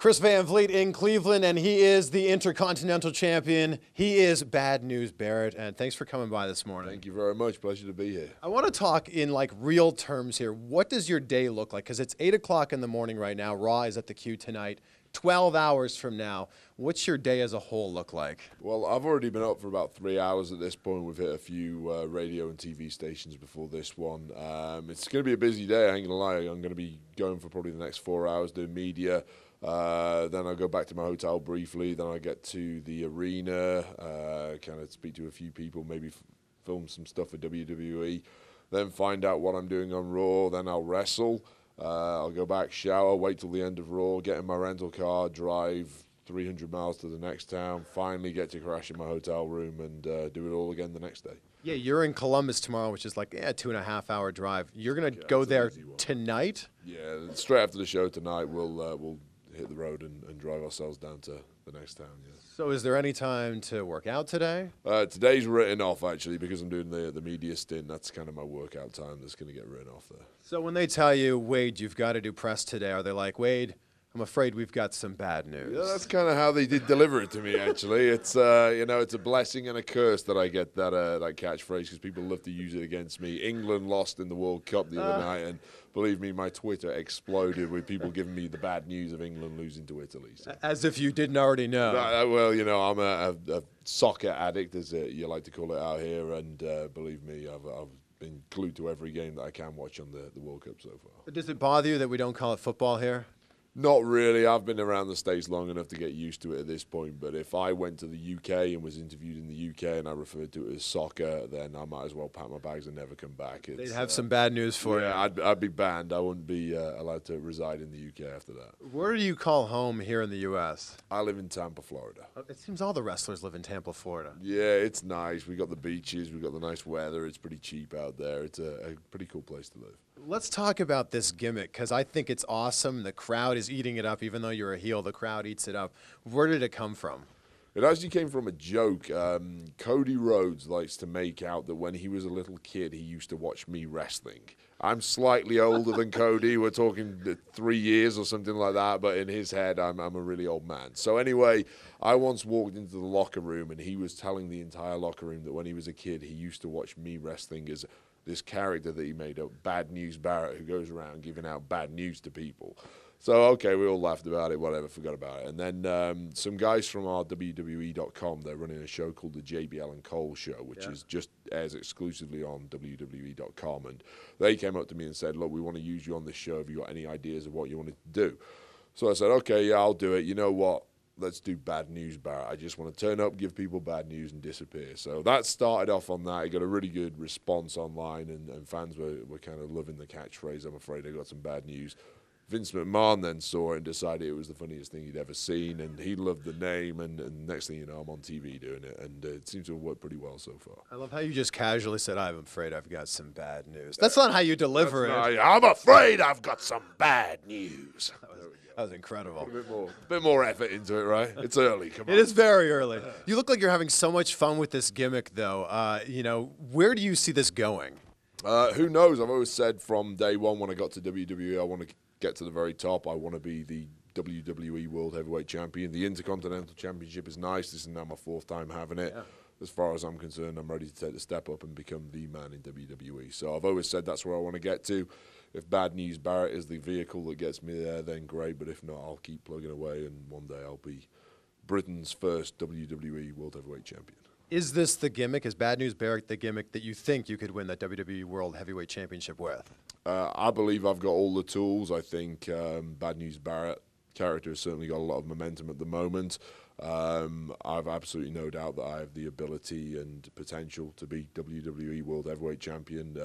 Chris Van Vliet in Cleveland, and he is the Intercontinental Champion. He is Bad News Barrett, and thanks for coming by this morning. Thank you very much. Pleasure to be here. I want to talk in like real terms here. What does your day look like? Because it's 8 o'clock in the morning right now. Raw is at the Q tonight. 12 hours from now, what's your day as a whole look like? Well, I've already been up for about 3 hours at this point. We've hit a few radio and TV stations before this one. It's going to be a busy day, I ain't going to lie. I'm going to be going for probably the next 4 hours doing media. Then I'll go back to my hotel briefly. Then I get to the arena, kind of speak to a few people, maybe film some stuff for WWE. Then find out what I'm doing on Raw. Then I'll wrestle. I'll go back, shower, wait till the end of Raw, get in my rental car, drive 300 miles to the next town, finally get to crash in my hotel room and do it all again the next day. Yeah, you're in Columbus tomorrow, which is like a 2.5-hour drive. You're going to go there tonight? Yeah, straight after the show tonight, we'll hit the road and drive ourselves down to the next town. Yeah. So is there any time to work out today? Today's written off, actually, because I'm doing the media stint. That's kind of my workout time that's going to get written off there. So when they tell you, Wade, you've got to do press today, are they like, Wade, I'm afraid we've got some bad news? Yeah, that's kind of how they did deliver it to me, actually. It's it's a blessing and a curse that I get that catchphrase because people love to use it against me. England lost in the World Cup the other night, and believe me, my Twitter exploded with people giving me the bad news of England losing to Italy. So. As if you didn't already know. Well, I'm a soccer addict, as you like to call it out here, and believe me, I've been glued to every game that I can watch on the World Cup so far. Does it bother you that we don't call it football here? Not really. I've been around the States long enough to get used to it at this point, but if I went to the UK and was interviewed in the UK and I referred to it as soccer, then I might as well pack my bags and never come back. They'd have some bad news for you. Yeah, I'd be banned. I wouldn't be allowed to reside in the UK after that. Where do you call home here in the U.S.? I live in Tampa, Florida. It seems all the wrestlers live in Tampa, Florida. Yeah, it's nice. We got the beaches. We got the nice weather. It's pretty cheap out there. It's a pretty cool place to live. Let's talk about this gimmick because I think it's awesome. The crowd is eating it up. Even though you're a heel, the crowd eats it up. Where did it come from? It actually came from a joke. Cody Rhodes likes to make out that when he was a little kid, he used to watch me wrestling. I'm slightly older than Cody. We're talking 3 years or something like that, but in his head, I'm a really old man. So anyway, I once walked into the locker room, and he was telling the entire locker room that when he was a kid, he used to watch me wrestling as this character that he made up, Bad News Barrett, who goes around giving out bad news to people. So, okay, we all laughed about it, whatever, forgot about it. And then some guys from our WWE.com, they're running a show called the JBL and Cole Show, which is just airs exclusively on WWE.com. And they came up to me and said, look, we want to use you on this show. Have you got any ideas of what you wanted to do? So I said, okay, yeah, I'll do it. You know what? Let's do Bad News Barrett. I just want to turn up, give people bad news, and disappear. So that started off on that. It got a really good response online, and fans were kind of loving the catchphrase. I'm afraid I got some bad news. Vince McMahon then saw it and decided it was the funniest thing he'd ever seen, and he loved the name, and next thing you know, I'm on TV doing it, and it seems to have worked pretty well so far. I love how you just casually said, I'm afraid I've got some bad news. That's not how you deliver it. I'm afraid I've got some bad news. That was incredible. A bit more effort into it, right? It's early, come on. It is very early. You look like you're having so much fun with this gimmick, though. Where do you see this going? Who knows? I've always said from day one when I got to WWE, I want to get to the very top. I want to be the WWE World Heavyweight Champion. The Intercontinental Championship is nice. This is now my 4th time having it. Yeah. As far as I'm concerned, I'm ready to take the step up and become the man in WWE. So I've always said that's where I want to get to. If Bad News Barrett is the vehicle that gets me there, then great. But if not, I'll keep plugging away, and one day I'll be Britain's first WWE World Heavyweight Champion. Is this the gimmick? Is Bad News Barrett the gimmick that you think you could win that WWE World Heavyweight Championship with? I believe I've got all the tools. I think Bad News Barrett character has certainly got a lot of momentum at the moment. I've absolutely no doubt that I have the ability and potential to be WWE World Heavyweight Champion.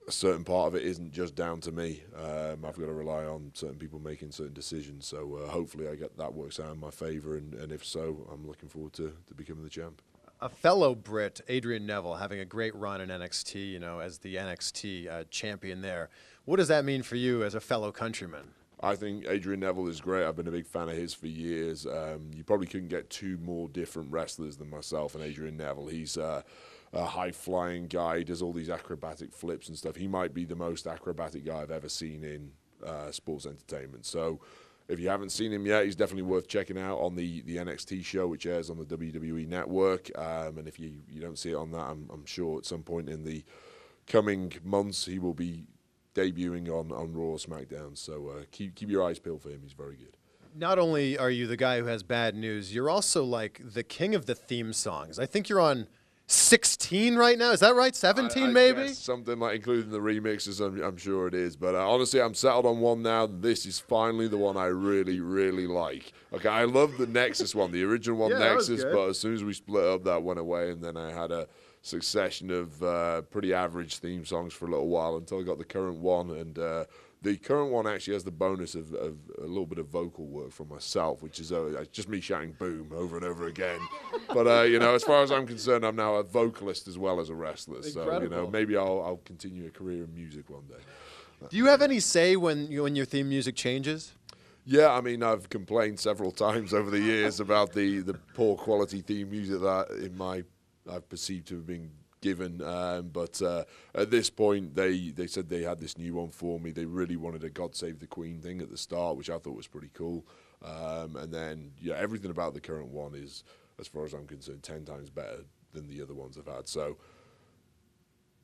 A certain part of it isn't just down to me. I've got to rely on certain people making certain decisions. So hopefully I get that works out in my favour, and if so, I'm looking forward to becoming the champ. A fellow Brit, Adrian Neville, having a great run in NXT, as the NXT champion there. What does that mean for you as a fellow countryman? I think Adrian Neville is great. I've been a big fan of his for years. You probably couldn't get 2 more different wrestlers than myself and Adrian Neville. He's a high-flying guy. He does all these acrobatic flips and stuff. He might be the most acrobatic guy I've ever seen in sports entertainment. So if you haven't seen him yet, he's definitely worth checking out on the NXT show, which airs on the WWE Network. And if you don't see it on that, I'm sure at some point in the coming months he will be debuting on Raw or SmackDown. So keep your eyes peeled for him. He's very good. Not only are you the guy who has bad news, you're also like the king of the theme songs. I think you're on 16 right now. Is that right? 17 maybe? Guess something like including the remixes, I'm sure it is. But honestly, I'm settled on one now. This is finally the one I really, really like. Okay, I love the Nexus one, the original one, Yeah, Nexus, but as soon as we split up, that went away, and then I had a succession of pretty average theme songs for a little while until I got the current one. And the current one actually has the bonus of a little bit of vocal work from myself, which is just me shouting boom over and over again. But, as far as I'm concerned, I'm now a vocalist as well as a wrestler. Incredible. So, maybe I'll continue a career in music one day. Do you have any say when your theme music changes? Yeah, I mean, I've complained several times over the years about the poor quality theme music that I've perceived to have been given, but at this point they said they had this new one for me. They really wanted a God Save the Queen thing at the start, which I thought was pretty cool, and then everything about the current one is, as far as I'm concerned, 10 times better than the other ones I've had. So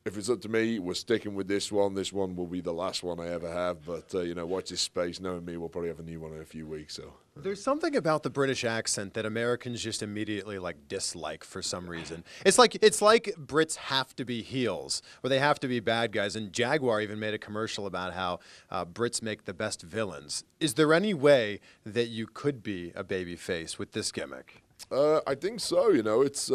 if it's up to me, we're sticking with this one. This one will be the last one I ever have, but watch this space. Knowing me, we'll probably have a new one in a few weeks. So there's something about the British accent that Americans just immediately dislike for some reason. It's like Brits have to be heels or they have to be bad guys. And Jaguar even made a commercial about how Brits make the best villains. Is there any way that you could be a baby face with this gimmick? I think so. It's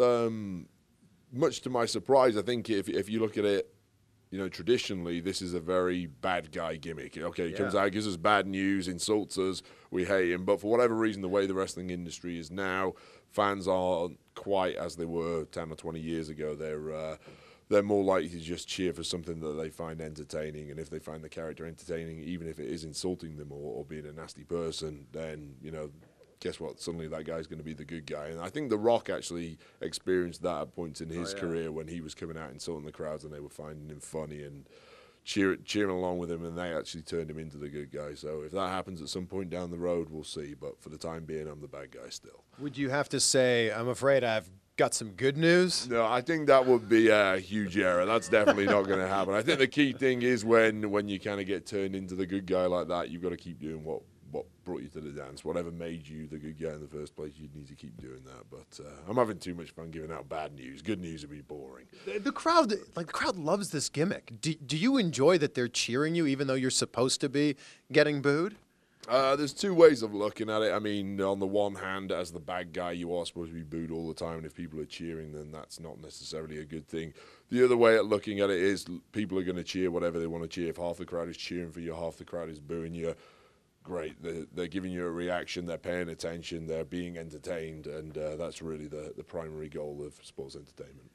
much to my surprise. I think if you look at it, traditionally, this is a very bad guy gimmick. Okay, he comes out, gives us bad news, insults us, we hate him. But for whatever reason, the way the wrestling industry is now, fans aren't quite as they were 10 or 20 years ago. They're more likely to just cheer for something that they find entertaining. And if they find the character entertaining, even if it is insulting them or being a nasty person, then, guess what? Suddenly that guy's going to be the good guy. And I think The Rock actually experienced that at points in his career when he was coming out insulting the crowds and they were finding him funny and cheering along with him, and they actually turned him into the good guy. So if that happens at some point down the road, we'll see. But for the time being, I'm the bad guy still. Would you have to say, I'm afraid I've got some good news? No, I think that would be a huge error. That's definitely not going to happen. I think the key thing is when you kind of get turned into the good guy like that, you've got to keep doing what brought you to the dance. Whatever made you the good guy in the first place, you need to keep doing that. But I'm having too much fun giving out bad news. Good news would be boring. The crowd loves this gimmick. Do you enjoy that they're cheering you even though you're supposed to be getting booed? There's two ways of looking at it. I mean, on the one hand, as the bad guy, you are supposed to be booed all the time, and if people are cheering, then that's not necessarily a good thing. The other way of looking at it is people are going to cheer whatever they want to cheer. If half the crowd is cheering for you, half the crowd is booing you, great. They're giving you a reaction, they're paying attention, they're being entertained, and that's really the primary goal of sports entertainment.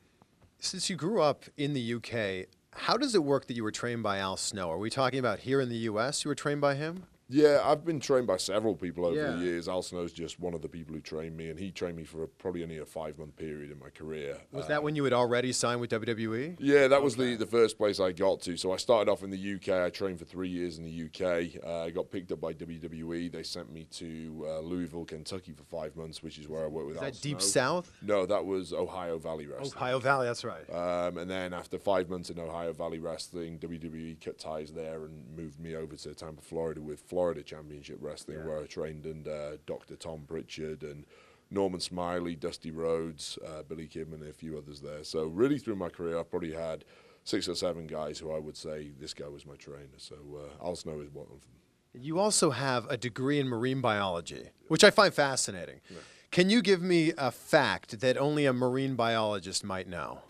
Since you grew up in the UK, how does it work that you were trained by Al Snow? Are we talking about here in the US you were trained by him? Yeah, I've been trained by several people over the years. Al Snow's just one of the people who trained me, and he trained me for probably only a 5-month period in my career. Was that when you had already signed with WWE? Yeah, that was the first place I got to. So I started off in the UK. I trained for 3 years in the UK. I got picked up by WWE. They sent me to Louisville, Kentucky for 5 months, which is where I worked with Al Snow. Is that Deep South? No, that was Ohio Valley Wrestling. Ohio Valley, that's right. And then after 5 months in Ohio Valley Wrestling, WWE cut ties there and moved me over to Tampa, Florida with Florida Championship Wrestling, where I trained under Dr. Tom Pritchard and Norman Smiley, Dusty Rhodes, Billy Kidman, and a few others there. So really through my career, I've probably had 6 or 7 guys who I would say this guy was my trainer. So Al Snow is one of them. You also have a degree in marine biology, which I find fascinating. Yeah. Can you give me a fact that only a marine biologist might know?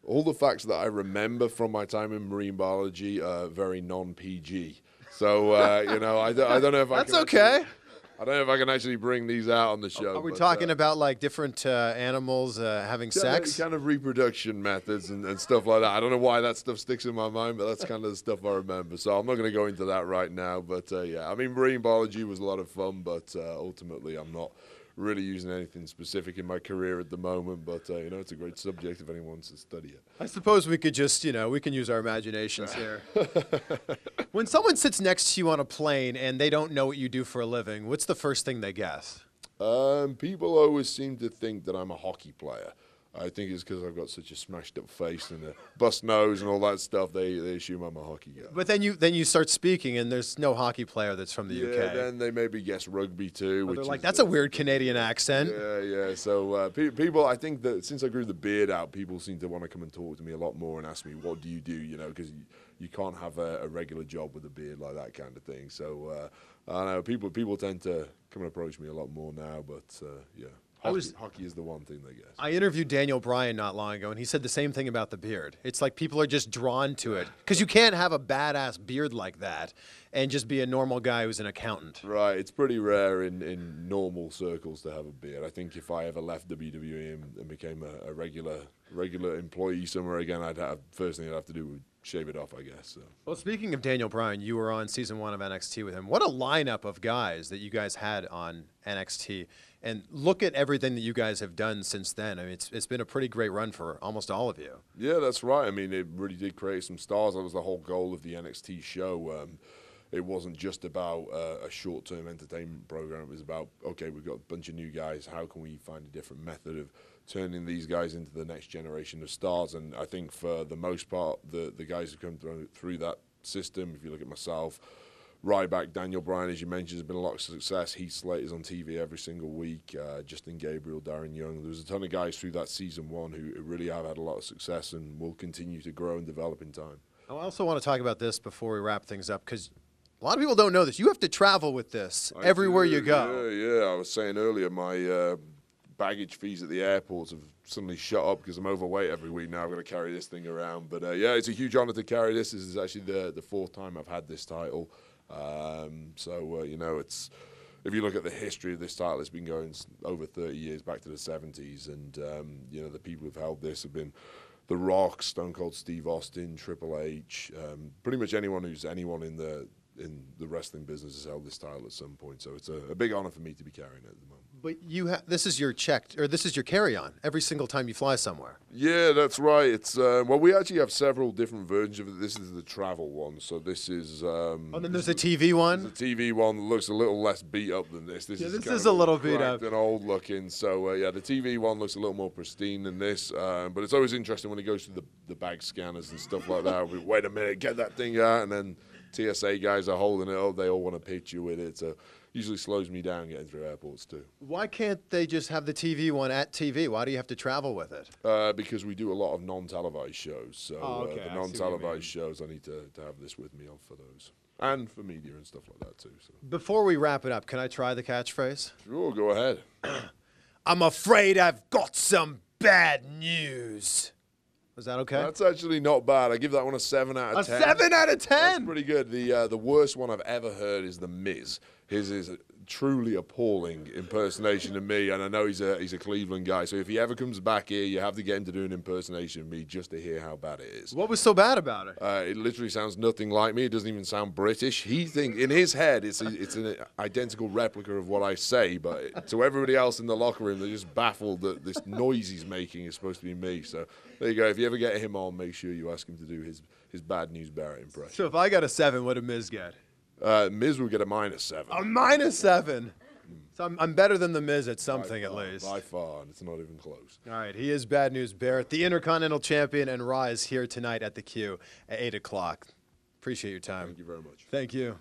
All the facts that I remember from my time in marine biology are very non-PG. So, I don't know if I can... That's okay. I don't know if I can actually bring these out on the show. Are we talking about different animals having sex? Kind of reproduction methods and stuff like that. I don't know why that stuff sticks in my mind, but that's kind of the stuff I remember. So I'm not going to go into that right now. But, marine biology was a lot of fun, but ultimately I'm not really using anything specific in my career at the moment, but you know, it's a great subject if anyone wants to study it. I suppose we could just, you know, we can use our imaginations here. When someone sits next to you on a plane and they don't know what you do for a living, what's the first thing they guess? People always seem to think that I'm a hockey player. I think it's because I've got such a smashed up face and a bust nose and all that stuff. They assume I'm a hockey guy. But then you start speaking and there's no hockey player that's from the UK. Yeah, then they maybe guess rugby too. They're like, that's a weird Canadian accent. Yeah. So people, I think that since I grew the beard out, people seem to want to come and talk to me a lot more and ask me, what do you do? You know, because you can't have a regular job with a beard like that kind of thing. So I don't know, people tend to come and approach me a lot more now. But yeah. Hockey is the one thing they guess. I interviewed Daniel Bryan not long ago, and he said the same thing about the beard. It's like people are just drawn to it. Because you can't have a badass beard like that and just be a normal guy who's an accountant. Right. It's pretty rare in normal circles to have a beard. I think if I ever left WWE and became a regular employee somewhere again, first thing I'd have to do would shave it off, I guess. So. Well, speaking of Daniel Bryan, you were on season 1 of NXT with him. What a lineup of guys that you guys had on NXT. And look at everything that you guys have done since then. I mean, it's been a pretty great run for almost all of you. Yeah, that's right. I mean, it really did create some stars. That was the whole goal of the NXT show. It wasn't just about a short-term entertainment program. It was about, okay, we've got a bunch of new guys. How can we find a different method of turning these guys into the next generation of stars? And I think for the most part, the guys who come through that system, if you look at myself, Ryback, Daniel Bryan, as you mentioned, has been a lot of success. Heath Slater's on TV every single week. Justin Gabriel, Darren Young. There was a ton of guys through that season 1 who really have had a lot of success and will continue to grow and develop in time. I also want to talk about this before we wrap things up, because a lot of people don't know this. You have to travel with this everywhere you go. Yeah. I was saying earlier, my baggage fees at the airports have suddenly shut up because I'm overweight every week now. I've got to carry this thing around. But yeah, it's a huge honor to carry this. This is actually the 4th time I've had this title. You know, if you look at the history of this title, it's been going over 30 years back to the 70s, and you know, the people who've held this have been The Rock, Stone Cold Steve Austin, Triple H, pretty much anyone who's anyone in the wrestling business has held this title at some point. So it's a big honor for me to be carrying it at the moment. But this is your this is your carry-on every single time you fly somewhere. Yeah, that's right. It's well, we actually have several different versions of it. This is the travel one. So this is. And then there's a TV one. There's a TV one that looks a little less beat up than this. This is a little beat up and old looking. So yeah, the TV one looks a little more pristine than this. But it's always interesting when it goes through the bag scanners and stuff like that. Wait a minute, get that thing out, and then TSA guys are holding it up. They all want to picture with it. So usually slows me down getting through airports too. Why can't they just have the TV one at TV? Why do you have to travel with it? Because we do a lot of non-televised shows. So the non-televised shows, I need to have this with me for those. And for media and stuff like that too. So. Before we wrap it up, can I try the catchphrase? Sure, go ahead. I'm afraid I've got some bad news. Was that okay? That's actually not bad. I give that one a 7 out of 10. A 7 out of 10? That's pretty good. The worst one I've ever heard is The Miz. His is a truly appalling impersonation of me, and I know he's a Cleveland guy, so if he ever comes back here, you have to get him to do an impersonation of me just to hear how bad it is. What was so bad about it? It literally sounds nothing like me. It doesn't even sound British. He thinks, in his head, it's an identical replica of what I say, but to everybody else in the locker room, they're just baffled that this noise he's making is supposed to be me. So there you go. If you ever get him on, make sure you ask him to do his Bad News Barrett impression. So if I got a 7, what did Miz get? Miz will get a -7. A -7? So I'm better than The Miz at something, at least. By far, and it's not even close. All right, he is Bad News Barrett, the Intercontinental Champion, and Rise here tonight at the Q at 8 o'clock. Appreciate your time. Thank you very much. Thank you.